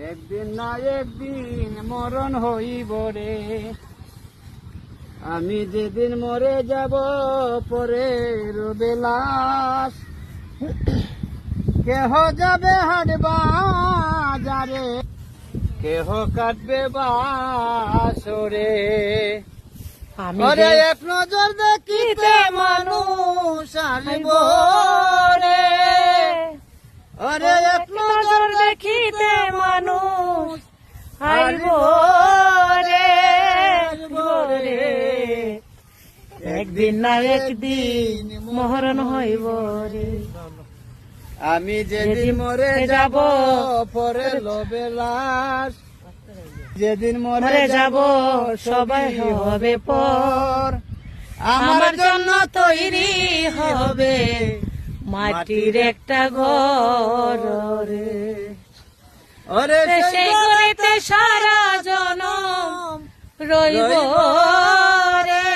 একদিন না একদিন মরণ হইব রে, আমি যেদিন মরে যাব পরে রবে লাশ। কেহ যাবে হাট বাজারে, কেহ কাটবে বাসরে। ওরে এক নজর দেখিতে মানুষ আসিব রে, ওরে এক নজর দেখিতে মানুষ আইব রে, একদিন না একদিন মরণ হইব রে, আমি যেদিন মরে যাব পরে লবে লাশ। যেদিন মরে যাব সবাই হবে পর, আমার জন্য তৈরি হবে মাটির একটা ঘর রে। ওরে সেই ঘরেতে সারা জনম রইব রে,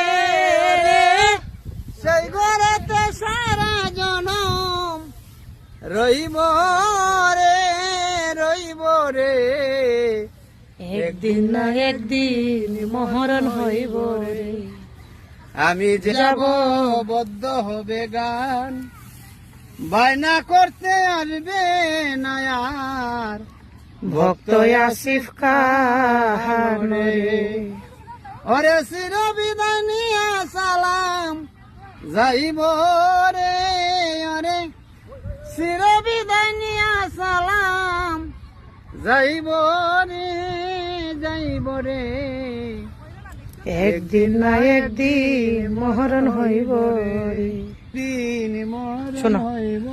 সেই ঘরেতে সারা জনম রইব রে, রইব রে, একদিন না একদিন মরণ হইব রে। আমি যাব বদ্ধ হবে গান, বায়না করতে আসবে না আর ভক্ত আসিফ খান রে। ওরে চির বিদায় নিয়া সালাম যাইব রে, ওরে চির বিদায় নিয়া সালাম যাইব রে, যাইব রে, একদিন না একদিন মরণ হইব রে, দিন মরণ হইব।